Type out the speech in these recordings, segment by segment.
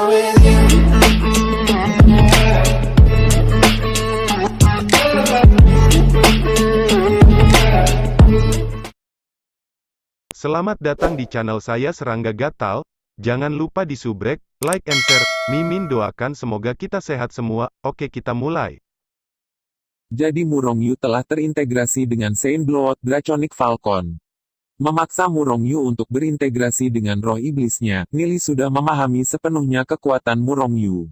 with you. Selamat datang di channel saya Serangga Gatal. Jangan lupa di subrek, like and share. Mimin doakan semoga kita sehat semua. Oke, kita mulai. Jadi Murongyu telah terintegrasi dengan Saint Blood Draconic Falcon. Memaksa Murongyu untuk berintegrasi dengan roh iblisnya, Nili sudah memahami sepenuhnya kekuatan Murongyu.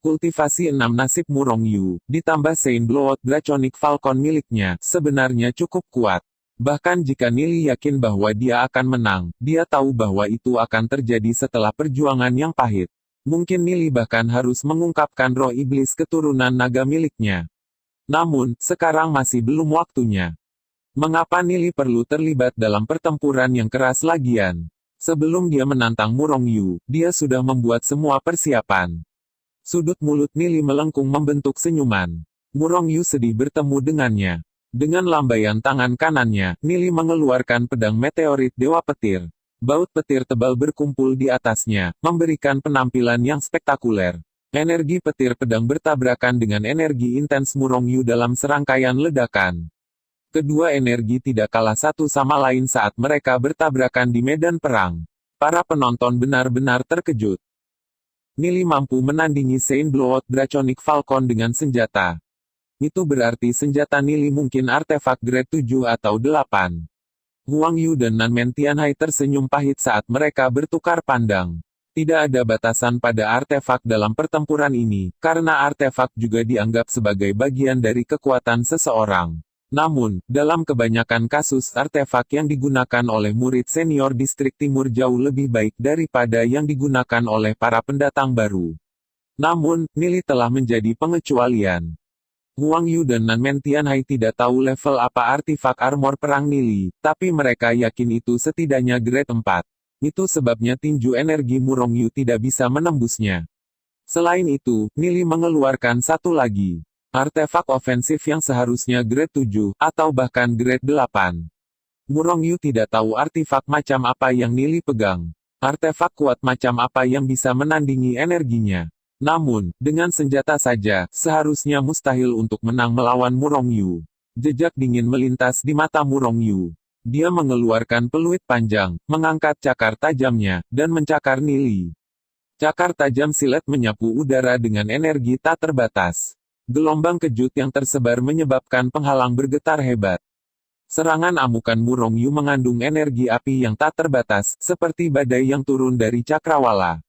Kultivasi 6 nasib Murongyu, ditambah Saint Blood Draconic Falcon miliknya, sebenarnya cukup kuat. Bahkan jika Nili yakin bahwa dia akan menang, dia tahu bahwa itu akan terjadi setelah perjuangan yang pahit. Mungkin Nili bahkan harus mengungkapkan roh iblis keturunan naga miliknya. Namun, sekarang masih belum waktunya. Mengapa Nili perlu terlibat dalam pertempuran yang keras lagian? Sebelum dia menantang Murongyu, dia sudah membuat semua persiapan. Sudut mulut Nili melengkung membentuk senyuman. Murongyu sedih bertemu dengannya. Dengan lambaian tangan kanannya, Nili mengeluarkan pedang meteorit Dewa Petir. Baut petir tebal berkumpul di atasnya, memberikan penampilan yang spektakuler. Energi petir pedang bertabrakan dengan energi intens Murongyu dalam serangkaian ledakan. Kedua energi tidak kalah satu sama lain saat mereka bertabrakan di medan perang. Para penonton benar-benar terkejut. Nili mampu menandingi Saint Blood Draconic Falcon dengan senjata. Itu berarti senjata Nili mungkin artefak grade 7 atau 8. Huang Yu dan Nanmen Tianhai tersenyum pahit saat mereka bertukar pandang. Tidak ada batasan pada artefak dalam pertempuran ini, karena artefak juga dianggap sebagai bagian dari kekuatan seseorang. Namun, dalam kebanyakan kasus artefak yang digunakan oleh murid senior distrik timur jauh lebih baik daripada yang digunakan oleh para pendatang baru. Namun, Nili telah menjadi pengecualian. Huang Yu dan Nanmen Tianhai tidak tahu level apa artefak armor perang Nili, tapi mereka yakin itu setidaknya grade 4. Itu sebabnya tinju energi Murongyu tidak bisa menembusnya. Selain itu, Nili mengeluarkan satu lagi. Artefak ofensif yang seharusnya grade 7, atau bahkan grade 8. Murongyu tidak tahu artefak macam apa yang Nili pegang. Artefak kuat macam apa yang bisa menandingi energinya. Namun, dengan senjata saja, seharusnya mustahil untuk menang melawan Murongyu. Jejak dingin melintas di mata Murongyu. Dia mengeluarkan peluit panjang, mengangkat cakar tajamnya, dan mencakar Nili. Cakar tajam silet menyapu udara dengan energi tak terbatas. Gelombang kejut yang tersebar menyebabkan penghalang bergetar hebat. Serangan amukan Murongyu mengandung energi api yang tak terbatas, seperti badai yang turun dari cakrawala.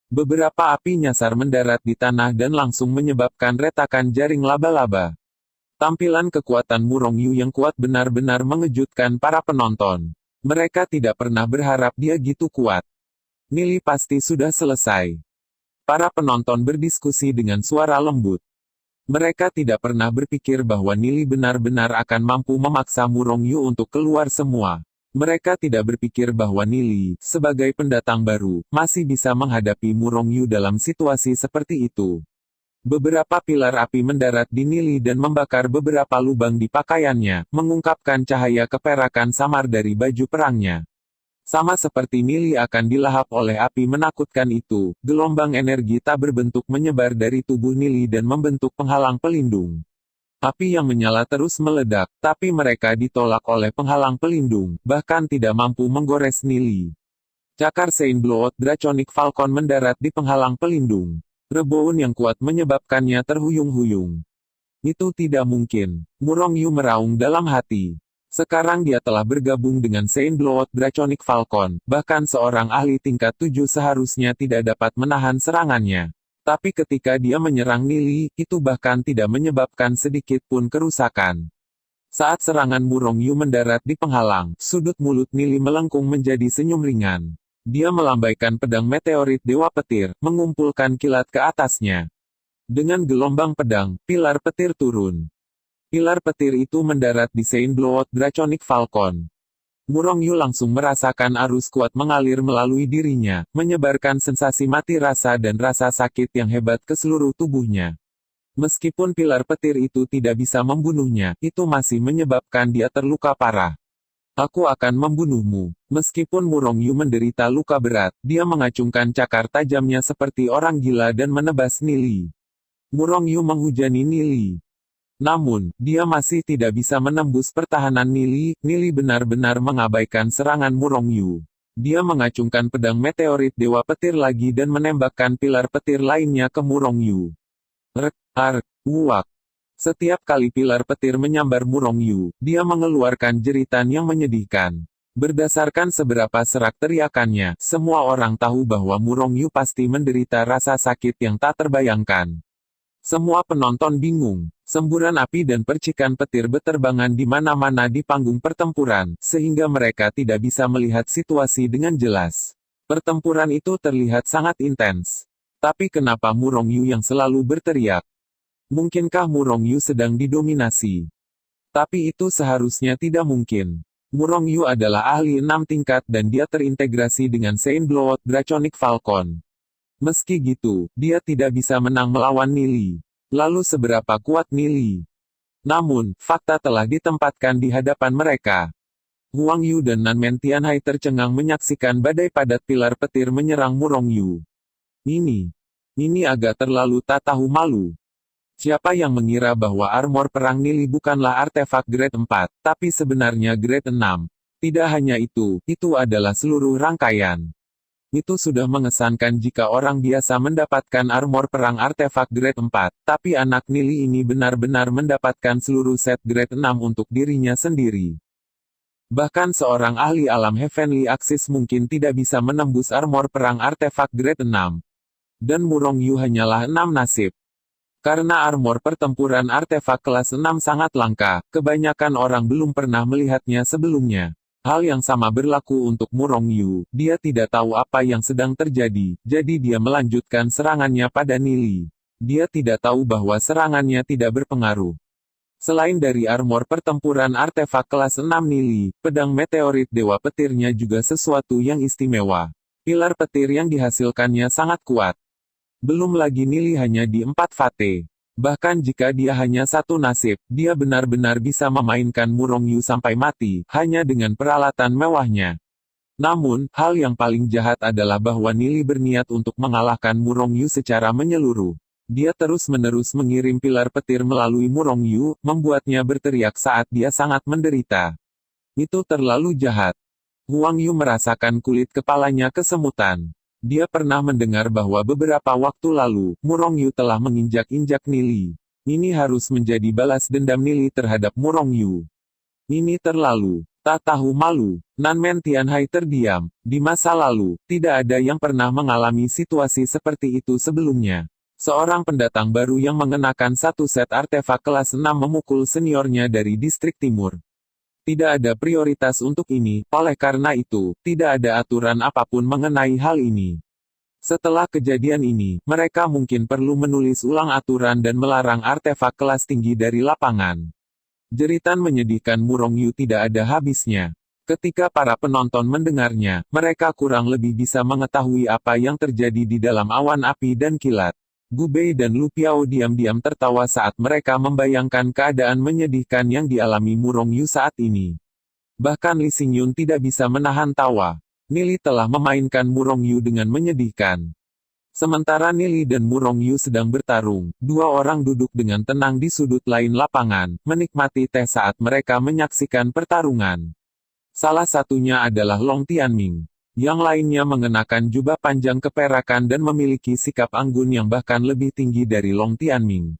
Beberapa api nyasar mendarat di tanah dan langsung menyebabkan retakan jaring laba-laba. Tampilan kekuatan Murongyu yang kuat benar-benar mengejutkan para penonton. Mereka tidak pernah berharap dia gitu kuat. Nili pasti sudah selesai. Para penonton berdiskusi dengan suara lembut. Mereka tidak pernah berpikir bahwa Nili benar-benar akan mampu memaksa Murongyu untuk keluar semua. Mereka tidak berpikir bahwa Nili, sebagai pendatang baru, masih bisa menghadapi Murongyu dalam situasi seperti itu. Beberapa pilar api mendarat di Nili dan membakar beberapa lubang di pakaiannya, mengungkapkan cahaya keperakan samar dari baju perangnya. Sama seperti Nili akan dilahap oleh api menakutkan itu, gelombang energi tak berbentuk menyebar dari tubuh Nili dan membentuk penghalang pelindung. Api yang menyala terus meledak, tapi mereka ditolak oleh penghalang pelindung, bahkan tidak mampu menggores Nili. Cakar Saint Blood Draconic Falcon mendarat di penghalang pelindung. Reboun yang kuat menyebabkannya terhuyung-huyung. Itu tidak mungkin. Murongyu meraung dalam hati. Sekarang dia telah bergabung dengan Saint Blood Draconic Falcon, bahkan seorang ahli tingkat 7 seharusnya tidak dapat menahan serangannya. Tapi ketika dia menyerang Nili, itu bahkan tidak menyebabkan sedikit pun kerusakan. Saat serangan Murongyu mendarat di penghalang, sudut mulut Nili melengkung menjadi senyum ringan. Dia melambaikan pedang meteorit Dewa Petir, mengumpulkan kilat ke atasnya. Dengan gelombang pedang, pilar petir turun. Pilar petir itu mendarat di Saint Blood Draconic Falcon. Murongyu langsung merasakan arus kuat mengalir melalui dirinya, menyebarkan sensasi mati rasa dan rasa sakit yang hebat ke seluruh tubuhnya. Meskipun pilar petir itu tidak bisa membunuhnya, itu masih menyebabkan dia terluka parah. Aku akan membunuhmu. Meskipun Murong Yu menderita luka berat, dia mengacungkan cakar tajamnya seperti orang gila dan menebas Nili. Murong Yu menghujani Nili. Namun, dia masih tidak bisa menembus pertahanan Nili. Nili benar-benar mengabaikan serangan Murong Yu. Dia mengacungkan pedang meteorit Dewa Petir lagi dan menembakkan pilar petir lainnya ke Murong Yu. Rek, ark, wuak. Setiap kali pilar petir menyambar Murong Yu, dia mengeluarkan jeritan yang menyedihkan. Berdasarkan seberapa serak teriakannya, semua orang tahu bahwa Murong Yu pasti menderita rasa sakit yang tak terbayangkan. Semua penonton bingung. Semburan api dan percikan petir beterbangan di mana-mana di panggung pertempuran, sehingga mereka tidak bisa melihat situasi dengan jelas. Pertempuran itu terlihat sangat intens. Tapi kenapa Murong Yu yang selalu berteriak? Mungkinkah Murong Yu sedang didominasi? Tapi itu seharusnya tidak mungkin. Murong Yu adalah ahli 6 tingkat dan dia terintegrasi dengan Saint Blood Draconic Falcon. Meski gitu, dia tidak bisa menang melawan Nili. Lalu seberapa kuat Nili? Namun, fakta telah ditempatkan di hadapan mereka. Huang Yu dan Nanmen Tianhai tercengang menyaksikan badai padat pilar petir menyerang Murong Yu. Ini agak terlalu tak tahu malu. Siapa yang mengira bahwa armor perang Nili bukanlah artefak grade 4, tapi sebenarnya grade 6? Tidak hanya itu adalah seluruh rangkaian. Itu sudah mengesankan jika orang biasa mendapatkan armor perang artefak grade 4, tapi anak Nili ini benar-benar mendapatkan seluruh set grade 6 untuk dirinya sendiri. Bahkan seorang ahli alam Heavenly Axis mungkin tidak bisa menembus armor perang artefak grade 6. Dan Murong Yu hanyalah 6 nasib. Karena armor pertempuran artefak kelas 6 sangat langka, kebanyakan orang belum pernah melihatnya sebelumnya. Hal yang sama berlaku untuk Murong Yu, dia tidak tahu apa yang sedang terjadi, jadi dia melanjutkan serangannya pada Nili. Dia tidak tahu bahwa serangannya tidak berpengaruh. Selain dari armor pertempuran artefak kelas 6 Nili, pedang meteorit Dewa Petirnya juga sesuatu yang istimewa. Pilar petir yang dihasilkannya sangat kuat. Belum lagi Nili hanya di 4 fate. Bahkan jika dia hanya 1 nasib, dia benar-benar bisa memainkan Murong Yu sampai mati, hanya dengan peralatan mewahnya. Namun, hal yang paling jahat adalah bahwa Nili berniat untuk mengalahkan Murong Yu secara menyeluruh. Dia terus-menerus mengirim pilar petir melalui Murong Yu, membuatnya berteriak saat dia sangat menderita. Itu terlalu jahat. Huang Yu merasakan kulit kepalanya kesemutan. Dia pernah mendengar bahwa beberapa waktu lalu, Murong Yu telah menginjak-injak Nili. Ini harus menjadi balas dendam Nili terhadap Murong Yu. Ini terlalu tak tahu malu. Nanmen Tianhai terdiam. Di masa lalu, tidak ada yang pernah mengalami situasi seperti itu sebelumnya. Seorang pendatang baru yang mengenakan 1 set artefak kelas 6 memukul seniornya dari distrik timur. Tidak ada prioritas untuk ini, oleh karena itu, tidak ada aturan apapun mengenai hal ini. Setelah kejadian ini, mereka mungkin perlu menulis ulang aturan dan melarang artefak kelas tinggi dari lapangan. Jeritan menyedihkan Murong Yu tidak ada habisnya. Ketika para penonton mendengarnya, mereka kurang lebih bisa mengetahui apa yang terjadi di dalam awan api dan kilat. Gu Bei dan Lu Piao diam-diam tertawa saat mereka membayangkan keadaan menyedihkan yang dialami Murong Yu saat ini. Bahkan Li Xingyun tidak bisa menahan tawa. Nili telah memainkan Murong Yu dengan menyedihkan. Sementara Nili dan Murong Yu sedang bertarung, 2 orang duduk dengan tenang di sudut lain lapangan, menikmati teh saat mereka menyaksikan pertarungan. Salah satunya adalah Long Tianming. Yang lainnya mengenakan jubah panjang keperakan dan memiliki sikap anggun yang bahkan lebih tinggi dari Long Tianming.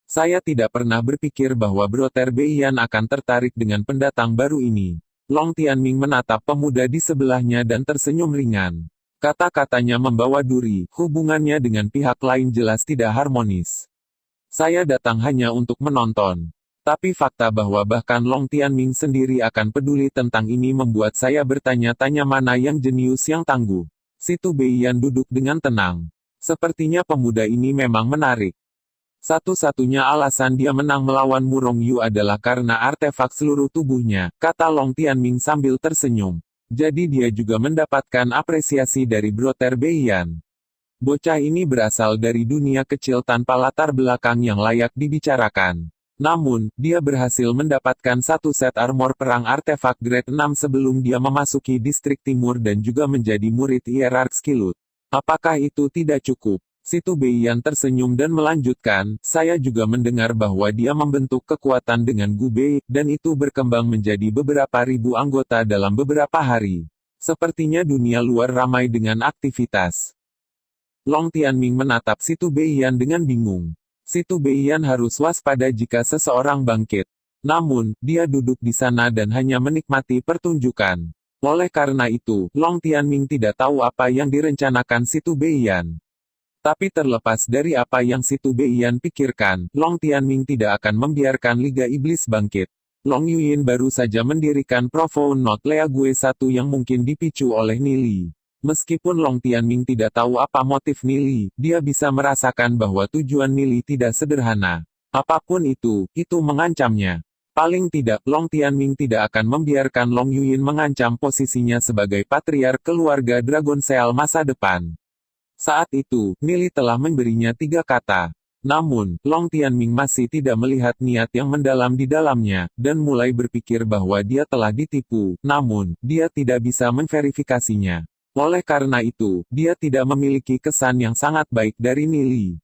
Saya tidak pernah berpikir bahwa Brother Beiyan akan tertarik dengan pendatang baru ini. Long Tianming menatap pemuda di sebelahnya dan tersenyum ringan. Kata-katanya membawa duri, hubungannya dengan pihak lain jelas tidak harmonis. Saya datang hanya untuk menonton. Tapi fakta bahwa bahkan Long Tianming sendiri akan peduli tentang ini membuat saya bertanya-tanya mana yang jenius yang tangguh. Situ Beiyan duduk dengan tenang. Sepertinya pemuda ini memang menarik. Satu-satunya alasan dia menang melawan Murong Yu adalah karena artefak seluruh tubuhnya, kata Long Tianming sambil tersenyum. Jadi dia juga mendapatkan apresiasi dari Brother Beiyan. Bocah ini berasal dari dunia kecil tanpa latar belakang yang layak dibicarakan. Namun, dia berhasil mendapatkan satu set armor perang artefak grade 6 sebelum dia memasuki distrik timur dan juga menjadi murid hierark Skillet. Apakah itu tidak cukup? Situ Beiyan tersenyum dan melanjutkan, saya juga mendengar bahwa dia membentuk kekuatan dengan Gubei, dan itu berkembang menjadi beberapa ribu anggota dalam beberapa hari. Sepertinya dunia luar ramai dengan aktivitas. Long Tianming menatap Situ Beiyan dengan bingung. Situ Beiyan harus waspada jika seseorang bangkit. Namun, dia duduk di sana dan hanya menikmati pertunjukan. Oleh karena itu, Long Tianming tidak tahu apa yang direncanakan Situ Beiyan. Tapi terlepas dari apa yang Situ Beiyan pikirkan, Long Tianming tidak akan membiarkan Liga Iblis bangkit. Long Yuyin baru saja mendirikan Profound Note League 1 yang mungkin dipicu oleh Nili. Meskipun Long Tianming tidak tahu apa motif Nili, dia bisa merasakan bahwa tujuan Nili tidak sederhana. Apapun itu mengancamnya. Paling tidak, Long Tianming tidak akan membiarkan Long Yuyin mengancam posisinya sebagai patriark keluarga Dragon Seal masa depan. Saat itu, Nili telah memberinya 3 kata. Namun, Long Tianming masih tidak melihat niat yang mendalam di dalamnya, dan mulai berpikir bahwa dia telah ditipu, namun, dia tidak bisa memverifikasinya. Oleh karena itu, dia tidak memiliki kesan yang sangat baik dari Nili.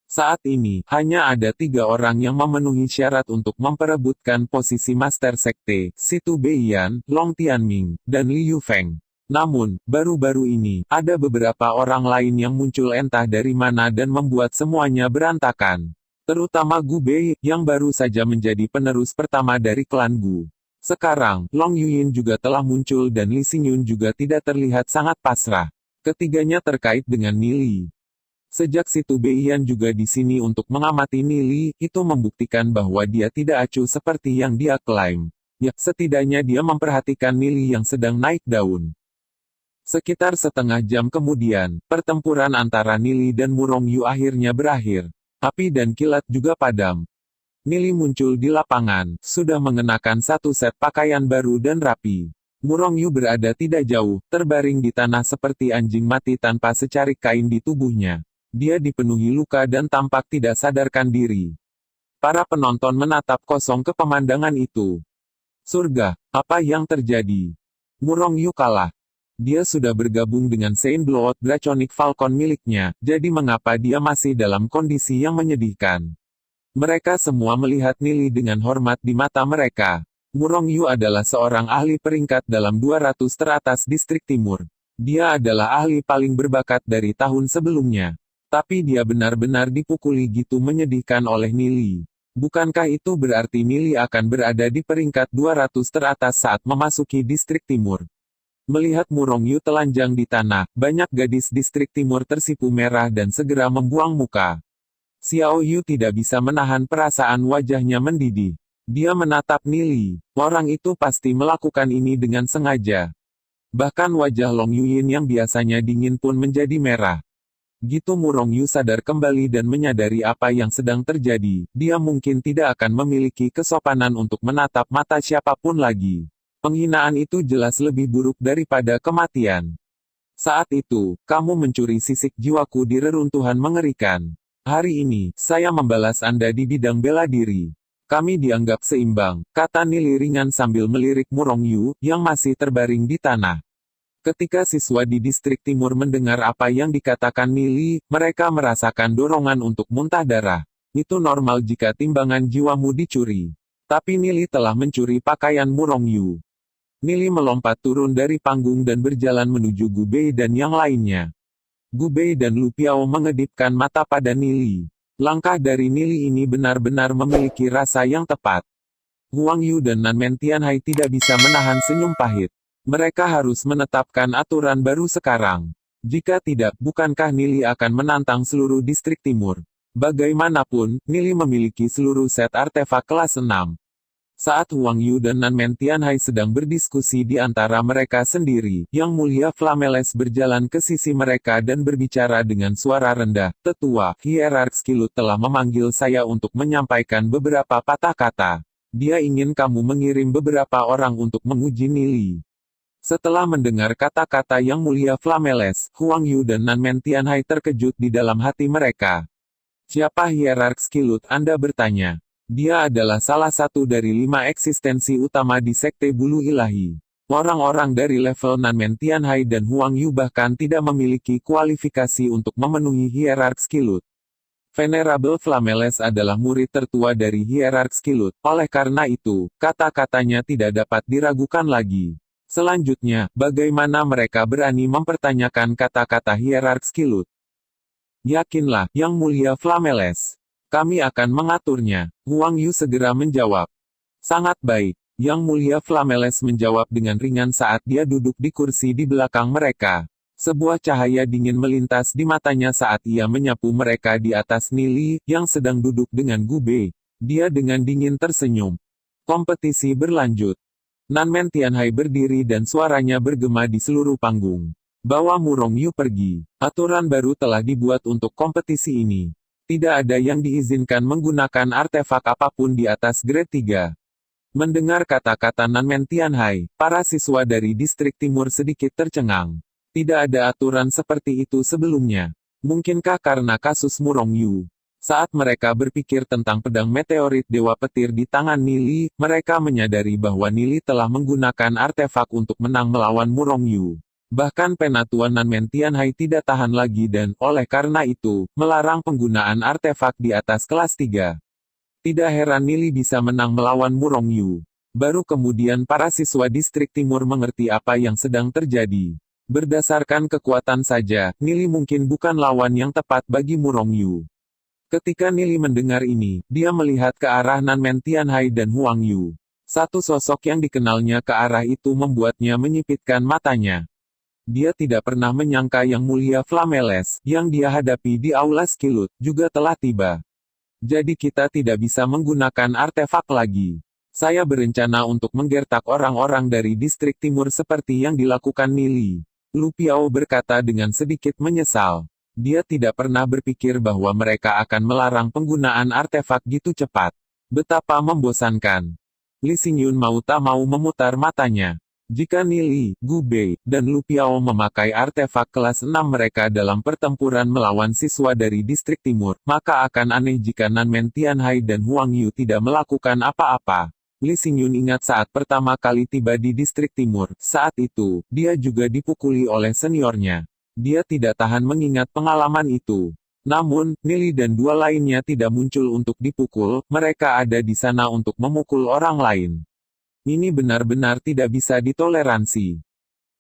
Saat ini, hanya ada 3 orang yang memenuhi syarat untuk memperebutkan posisi Master Sekte, Situ Beiyan, Long Tianming, dan Liu Feng. Namun, baru-baru ini, ada beberapa orang lain yang muncul entah dari mana dan membuat semuanya berantakan. Terutama Gu Bei, yang baru saja menjadi penerus pertama dari klan Gu. Sekarang, Long Yuyin juga telah muncul dan Li Xingyun juga tidak terlihat sangat pasrah. Ketiganya terkait dengan Nili. Sejak Situ Beiyan juga di sini untuk mengamati Nili, itu membuktikan bahwa dia tidak acuh seperti yang dia klaim. Ya, setidaknya dia memperhatikan Nili yang sedang naik daun. Sekitar setengah jam kemudian, pertempuran antara Nili dan Murong Yu akhirnya berakhir. Api dan kilat juga padam. Nili muncul di lapangan, sudah mengenakan satu set pakaian baru dan rapi. Murong Yu berada tidak jauh, terbaring di tanah seperti anjing mati tanpa secarik kain di tubuhnya. Dia dipenuhi luka dan tampak tidak sadarkan diri. Para penonton menatap kosong ke pemandangan itu. Surga, apa yang terjadi? Murong Yu kalah. Dia sudah bergabung dengan Saint Blood Draconic Falcon miliknya, jadi mengapa dia masih dalam kondisi yang menyedihkan? Mereka semua melihat Nili dengan hormat di mata mereka. Murong Yu adalah seorang ahli peringkat dalam 200 teratas distrik timur. Dia adalah ahli paling berbakat dari tahun sebelumnya. Tapi dia benar-benar dipukuli gitu menyedihkan oleh Nili. Bukankah itu berarti Nili akan berada di peringkat 200 teratas saat memasuki distrik timur? Melihat Murong Yu telanjang di tanah, banyak gadis distrik timur tersipu merah dan segera membuang muka. Xiao Yu tidak bisa menahan perasaan wajahnya mendidih. Dia menatap Nili. Orang itu pasti melakukan ini dengan sengaja. Bahkan wajah Long Yuyin yang biasanya dingin pun menjadi merah. Gitu Murong Yu sadar kembali dan menyadari apa yang sedang terjadi, dia mungkin tidak akan memiliki kesopanan untuk menatap mata siapapun lagi. Penghinaan itu jelas lebih buruk daripada kematian. Saat itu, kamu mencuri sisik jiwaku di reruntuhan mengerikan. Hari ini, saya membalas Anda di bidang bela diri. Kami dianggap seimbang, kata Nili ringan sambil melirik Murong Yu, yang masih terbaring di tanah. Ketika siswa di distrik timur mendengar apa yang dikatakan Nili, mereka merasakan dorongan untuk muntah darah. Itu normal jika timbangan jiwamu dicuri. Tapi Nili telah mencuri pakaian Murong Yu. Nili melompat turun dari panggung dan berjalan menuju Gu Bei dan yang lainnya. Gu Bei dan Lu Piao mengedipkan mata pada Nili. Langkah dari Nili ini benar-benar memiliki rasa yang tepat. Huang Yu dan Nan Tianhai tidak bisa menahan senyum pahit. Mereka harus menetapkan aturan baru sekarang. Jika tidak, bukankah Nili akan menantang seluruh distrik timur? Bagaimanapun, Nili memiliki seluruh set artefak kelas 6. Saat Huang Yu dan Nan Tianhai sedang berdiskusi di antara mereka sendiri, Yang Mulia Flameles berjalan ke sisi mereka dan berbicara dengan suara rendah, "Tetua, hierark Skillet telah memanggil saya untuk menyampaikan beberapa patah kata. Dia ingin kamu mengirim beberapa orang untuk menguji Nili." Setelah mendengar kata-kata Yang Mulia Flameles, Huang Yu dan Nan Tianhai terkejut di dalam hati mereka. "Siapa hierark Skillet?" Anda bertanya. Dia adalah salah satu dari 5 eksistensi utama di Sekte Bulu Ilahi. Orang-orang dari level Nanmen Tianhai dan Huang Yu bahkan tidak memiliki kualifikasi untuk memenuhi hierarki Skilut. Venerable Flameles adalah murid tertua dari hierarki Skilut, oleh karena itu, kata-katanya tidak dapat diragukan lagi. Selanjutnya, bagaimana mereka berani mempertanyakan kata-kata hierarki Skilut? Yakinlah, Yang Mulia Flameles. Kami akan mengaturnya. Huang Yu segera menjawab. Sangat baik. Yang Mulia Flameles menjawab dengan ringan saat dia duduk di kursi di belakang mereka. Sebuah cahaya dingin melintas di matanya saat ia menyapu mereka di atas Nili, yang sedang duduk dengan Gube. Dia dengan dingin tersenyum. Kompetisi berlanjut. Nanmen Tianhai berdiri dan suaranya bergema di seluruh panggung. Bawa Murong Yu pergi. Aturan baru telah dibuat untuk kompetisi ini. Tidak ada yang diizinkan menggunakan artefak apapun di atas grade 3. Mendengar kata-kata Nanmen Tianhai, para siswa dari distrik timur sedikit tercengang. Tidak ada aturan seperti itu sebelumnya. Mungkinkah karena kasus Murong Yu? Saat mereka berpikir tentang pedang meteorit Dewa Petir di tangan Nili, mereka menyadari bahwa Nili telah menggunakan artefak untuk menang melawan Murong Yu. Bahkan Penatua Nanmen Tianhai tidak tahan lagi dan, oleh karena itu, melarang penggunaan artefak di atas kelas 3. Tidak heran Nili bisa menang melawan Murong Yu. Baru kemudian para siswa distrik timur mengerti apa yang sedang terjadi. Berdasarkan kekuatan saja, Nili mungkin bukan lawan yang tepat bagi Murong Yu. Ketika Nili mendengar ini, dia melihat ke arah Nanmen Tianhai dan Huang Yu. Satu sosok yang dikenalnya ke arah itu membuatnya menyipitkan matanya. Dia tidak pernah menyangka Yang Mulia Flameles, yang dia hadapi di Aula Skilut, juga telah tiba. Jadi kita tidak bisa menggunakan artefak lagi. Saya berencana untuk menggertak orang-orang dari distrik timur seperti yang dilakukan Nili. Lu Piao berkata dengan sedikit menyesal. Dia tidak pernah berpikir bahwa mereka akan melarang penggunaan artefak gitu cepat. Betapa membosankan. Li Xingyun mau tak mau memutar matanya. Jika Nili, Gube, dan Lu Piao memakai artefak kelas 6 mereka dalam pertempuran melawan siswa dari distrik timur, maka akan aneh jika Nanmen Tianhai dan Huang Yu tidak melakukan apa-apa. Li Xingyun ingat saat pertama kali tiba di distrik timur, saat itu, dia juga dipukuli oleh seniornya. Dia tidak tahan mengingat pengalaman itu. Namun, Nili dan dua lainnya tidak muncul untuk dipukul, mereka ada di sana untuk memukul orang lain. Ini benar-benar tidak bisa ditoleransi.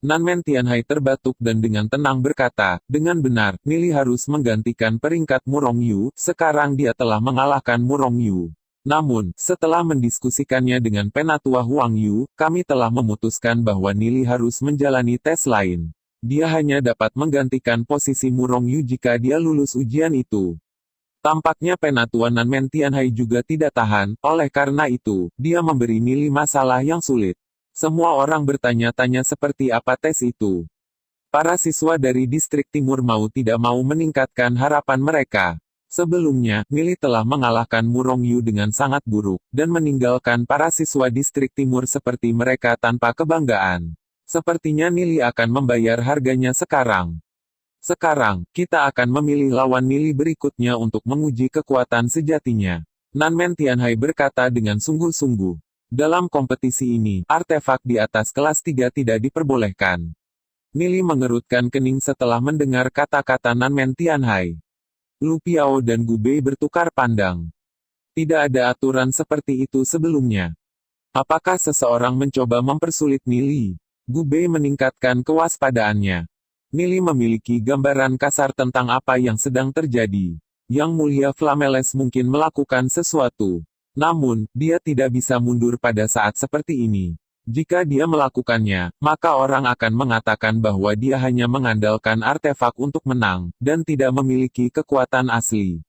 Nanmen Tianhai terbatuk dan dengan tenang berkata, dengan benar, Nili harus menggantikan peringkat Murong Yu, sekarang dia telah mengalahkan Murong Yu. Namun, setelah mendiskusikannya dengan Penatua Huang Yu, kami telah memutuskan bahwa Nili harus menjalani tes lain. Dia hanya dapat menggantikan posisi Murong Yu jika dia lulus ujian itu. Tampaknya Penatua Nanmen Tianhai juga tidak tahan, oleh karena itu, dia memberi Nili masalah yang sulit. Semua orang bertanya-tanya seperti apa tes itu. Para siswa dari distrik timur mau tidak mau meningkatkan harapan mereka. Sebelumnya, Nili telah mengalahkan Murong Yu dengan sangat buruk, dan meninggalkan para siswa distrik timur seperti mereka tanpa kebanggaan. Sepertinya Nili akan membayar harganya sekarang. Sekarang, kita akan memilih lawan Nili berikutnya untuk menguji kekuatan sejatinya. Nanmen Tianhai berkata dengan sungguh-sungguh. Dalam kompetisi ini, artefak di atas kelas 3 tidak diperbolehkan. Nili mengerutkan kening setelah mendengar kata-kata Nanmen Tianhai. Lu Piao dan Gubei bertukar pandang. Tidak ada aturan seperti itu sebelumnya. Apakah seseorang mencoba mempersulit Nili? Gubei meningkatkan kewaspadaannya. Nili memiliki gambaran kasar tentang apa yang sedang terjadi. Yang Mulia Flameles mungkin melakukan sesuatu. Namun, dia tidak bisa mundur pada saat seperti ini. Jika dia melakukannya, maka orang akan mengatakan bahwa dia hanya mengandalkan artefak untuk menang, dan tidak memiliki kekuatan asli.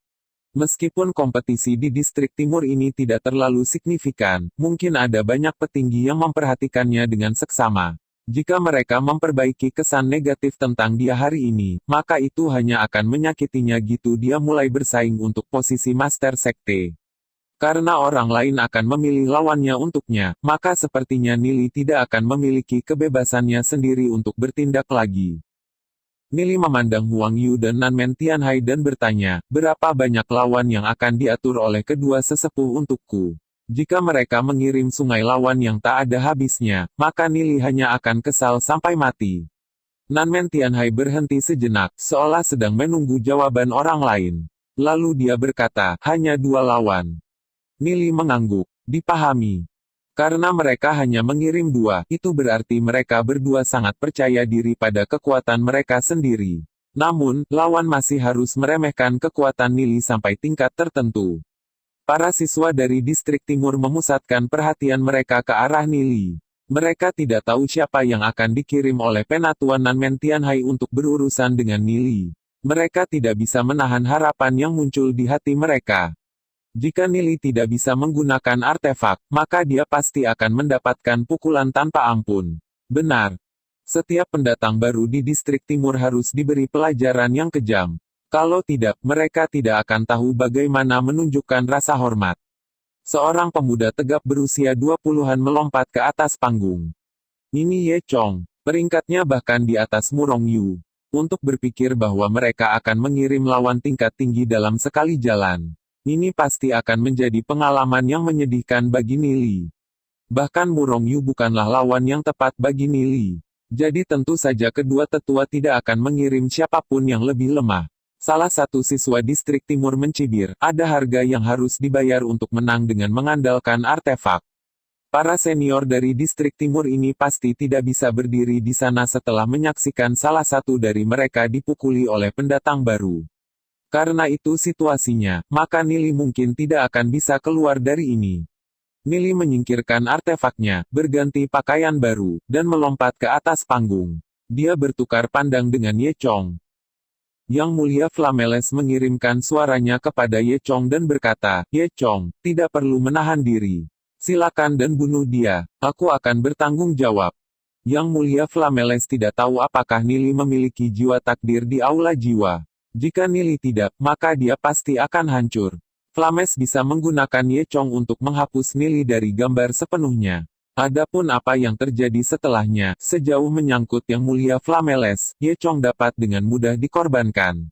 Meskipun kompetisi di distrik timur ini tidak terlalu signifikan, mungkin ada banyak petinggi yang memperhatikannya dengan seksama. Jika mereka memperbaiki kesan negatif tentang dia hari ini, maka itu hanya akan menyakitinya gitu dia mulai bersaing untuk posisi Master Sekte. Karena orang lain akan memilih lawannya untuknya, maka sepertinya Nili tidak akan memiliki kebebasannya sendiri untuk bertindak lagi. Nili memandang Huang Yu dan Nanmen Tianhai dan bertanya, berapa banyak lawan yang akan diatur oleh kedua sesepuh untukku? Jika mereka mengirim sungai lawan yang tak ada habisnya, maka Nili hanya akan kesal sampai mati. Nanmen Tianhai berhenti sejenak, seolah sedang menunggu jawaban orang lain. Lalu dia berkata, hanya 2 lawan. Nili mengangguk. Dipahami. Karena mereka hanya mengirim 2, itu berarti mereka berdua sangat percaya diri pada kekuatan mereka sendiri. Namun, lawan masih harus meremehkan kekuatan Nili sampai tingkat tertentu. Para siswa dari distrik timur memusatkan perhatian mereka ke arah Nili. Mereka tidak tahu siapa yang akan dikirim oleh Penatuan Nanmen Tianhai untuk berurusan dengan Nili. Mereka tidak bisa menahan harapan yang muncul di hati mereka. Jika Nili tidak bisa menggunakan artefak, maka dia pasti akan mendapatkan pukulan tanpa ampun. Benar. Setiap pendatang baru di distrik timur harus diberi pelajaran yang kejam. Kalau tidak, mereka tidak akan tahu bagaimana menunjukkan rasa hormat. Seorang pemuda tegap berusia 20-an melompat ke atas panggung. Ini Ye Chong. Peringkatnya bahkan di atas Murong Yu. Untuk berpikir bahwa mereka akan mengirim lawan tingkat tinggi dalam sekali jalan. Ini pasti akan menjadi pengalaman yang menyedihkan bagi Nili. Bahkan Murong Yu bukanlah lawan yang tepat bagi Nili. Jadi tentu saja kedua tetua tidak akan mengirim siapapun yang lebih lemah. Salah satu siswa distrik timur mencibir, ada harga yang harus dibayar untuk menang dengan mengandalkan artefak. Para senior dari distrik timur ini pasti tidak bisa berdiri di sana setelah menyaksikan salah satu dari mereka dipukuli oleh pendatang baru. Karena itu situasinya, maka Nili mungkin tidak akan bisa keluar dari ini. Nili menyingkirkan artefaknya, berganti pakaian baru, dan melompat ke atas panggung. Dia bertukar pandang dengan Ye Chong. Yang Mulia Flameles mengirimkan suaranya kepada Ye Chong dan berkata, Ye Chong, tidak perlu menahan diri. Silakan dan bunuh dia, aku akan bertanggung jawab. Yang Mulia Flameles tidak tahu apakah Nili memiliki jiwa takdir di aula jiwa. Jika Nili tidak, maka dia pasti akan hancur. Flames bisa menggunakan Ye Chong untuk menghapus Nili dari gambar sepenuhnya. Adapun apa yang terjadi setelahnya, sejauh menyangkut Yang Mulia Flameles, Ye Chong dapat dengan mudah dikorbankan.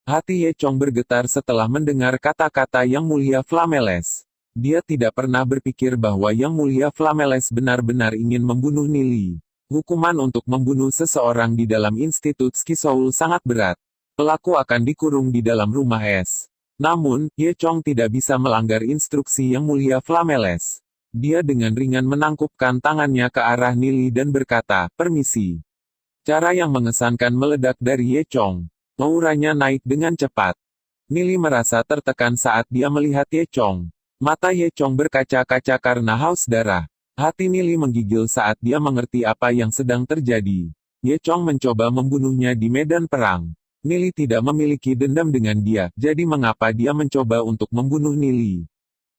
Hati Ye Chong bergetar setelah mendengar kata-kata Yang Mulia Flameles. Dia tidak pernah berpikir bahwa Yang Mulia Flameles benar-benar ingin membunuh Nili. Hukuman untuk membunuh seseorang di dalam Institut Skisoul sangat berat. Pelaku akan dikurung di dalam rumah es. Namun, Ye Chong tidak bisa melanggar instruksi Yang Mulia Flameles. Dia dengan ringan menangkupkan tangannya ke arah Nili dan berkata, permisi. Cara yang mengesankan meledak dari Ye Chong. Auranya naik dengan cepat. Nili merasa tertekan saat dia melihat Ye Chong. Mata Ye Chong berkaca-kaca karena haus darah. Hati Nili menggigil saat dia mengerti apa yang sedang terjadi. Ye Chong mencoba membunuhnya di medan perang. Nili tidak memiliki dendam dengan dia, jadi mengapa dia mencoba untuk membunuh Nili?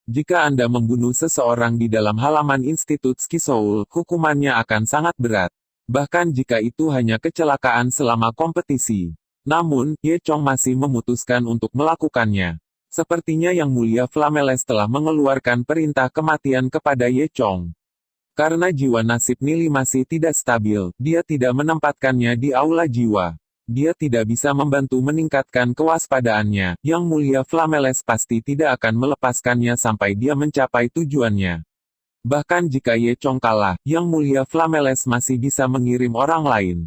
Jika Anda membunuh seseorang di dalam halaman Institut Skisoul, hukumannya akan sangat berat. Bahkan jika itu hanya kecelakaan selama kompetisi. Namun, Ye Chong masih memutuskan untuk melakukannya. Sepertinya Yang Mulia Flameles telah mengeluarkan perintah kematian kepada Ye Chong. Karena jiwa nasib Nili masih tidak stabil, dia tidak menempatkannya di aula jiwa. Dia tidak bisa membantu meningkatkan kewaspadaannya. Yang Mulia Flameles pasti tidak akan melepaskannya sampai dia mencapai tujuannya. Bahkan jika Ye Chong kalah, Yang Mulia Flameles masih bisa mengirim orang lain.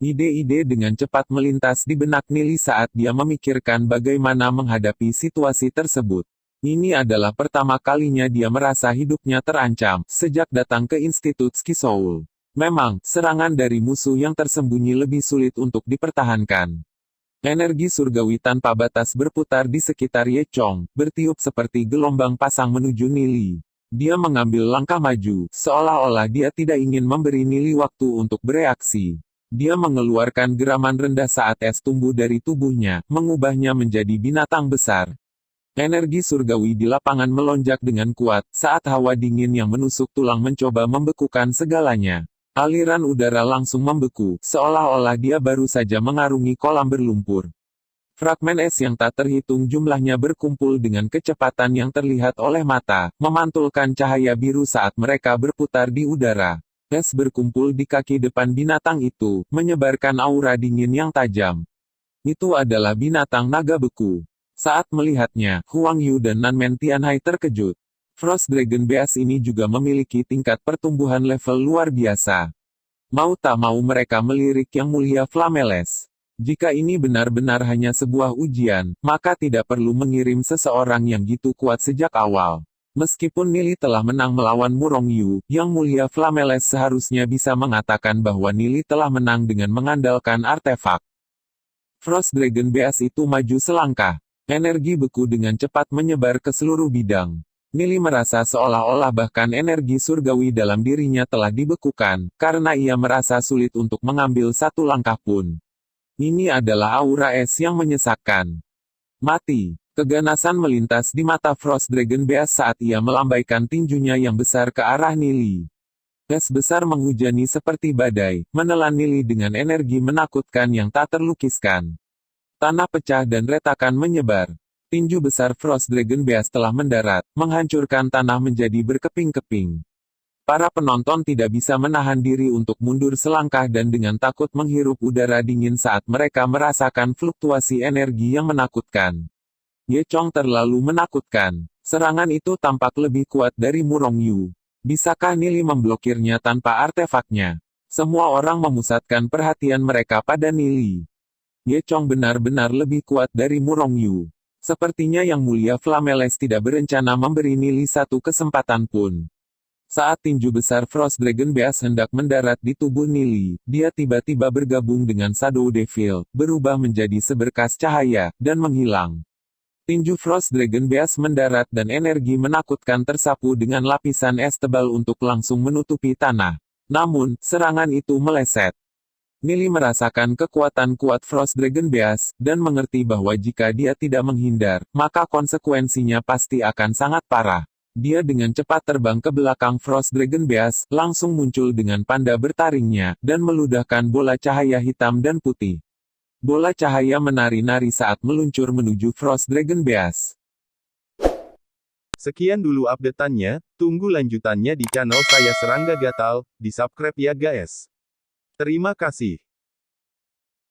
Ide-ide dengan cepat melintas di benak Nili saat dia memikirkan bagaimana menghadapi situasi tersebut. Ini adalah pertama kalinya dia merasa hidupnya terancam, sejak datang ke Institut Skisoul. Memang, serangan dari musuh yang tersembunyi lebih sulit untuk dipertahankan. Energi surgawi tanpa batas berputar di sekitar Ye Chong, bertiup seperti gelombang pasang menuju Nili. Dia mengambil langkah maju, seolah-olah dia tidak ingin memberi Nili waktu untuk bereaksi. Dia mengeluarkan geraman rendah saat es tumbuh dari tubuhnya, mengubahnya menjadi binatang besar. Energi surgawi di lapangan melonjak dengan kuat, saat hawa dingin yang menusuk tulang mencoba membekukan segalanya. Aliran udara langsung membeku, seolah-olah dia baru saja mengarungi kolam berlumpur. Fragmen es yang tak terhitung jumlahnya berkumpul dengan kecepatan yang terlihat oleh mata, memantulkan cahaya biru saat mereka berputar di udara. Es berkumpul di kaki depan binatang itu, menyebarkan aura dingin yang tajam. Itu adalah binatang naga beku. Saat melihatnya, Huang Yu dan Nanmen Tianhai terkejut. Frost Dragon Beast ini juga memiliki tingkat pertumbuhan level luar biasa. Mau tak mau mereka melirik Yang Mulia Flameles. Jika ini benar-benar hanya sebuah ujian, maka tidak perlu mengirim seseorang yang gitu kuat sejak awal. Meskipun Nili telah menang melawan Murong Yu, Yang Mulia Flameles seharusnya bisa mengatakan bahwa Nili telah menang dengan mengandalkan artefak. Frost Dragon Beast itu maju selangkah. Energi beku dengan cepat menyebar ke seluruh bidang. Nili merasa seolah-olah bahkan energi surgawi dalam dirinya telah dibekukan, karena ia merasa sulit untuk mengambil satu langkah pun. Ini adalah aura es yang menyesakkan. Mati. Keganasan melintas di mata Frost Dragon Beast saat ia melambaikan tinjunya yang besar ke arah Nili. Es besar menghujani seperti badai, menelan Nili dengan energi menakutkan yang tak terlukiskan. Tanah pecah dan retakan menyebar. Tinju besar Frost Dragon Beast telah mendarat, menghancurkan tanah menjadi berkeping-keping. Para penonton tidak bisa menahan diri untuk mundur selangkah dan dengan takut menghirup udara dingin saat mereka merasakan fluktuasi energi yang menakutkan. Ye Chong terlalu menakutkan. Serangan itu tampak lebih kuat dari Murong Yu. Bisakah Nili memblokirnya tanpa artefaknya? Semua orang memusatkan perhatian mereka pada Nili. Ye Chong benar-benar lebih kuat dari Murong Yu. Sepertinya Yang Mulia Flameles tidak berencana memberi Nili satu kesempatan pun. Saat tinju besar Frost Dragon Beast hendak mendarat di tubuh Nili, dia tiba-tiba bergabung dengan Shadow Devil, berubah menjadi seberkas cahaya, dan menghilang. Tinju Frost Dragon Beast mendarat dan energi menakutkan tersapu dengan lapisan es tebal untuk langsung menutupi tanah. Namun, serangan itu meleset. Nili merasakan kekuatan kuat Frost Dragon Beast, dan mengerti bahwa jika dia tidak menghindar, maka konsekuensinya pasti akan sangat parah. Dia dengan cepat terbang ke belakang Frost Dragon Beast, langsung muncul dengan panda bertaringnya, dan meludahkan bola cahaya hitam dan putih. Bola cahaya menari-nari saat meluncur menuju Frost Dragon Beast. Sekian dulu update-annya, tunggu lanjutannya di channel saya Serangga Gatal, di subscribe ya guys. Terima kasih.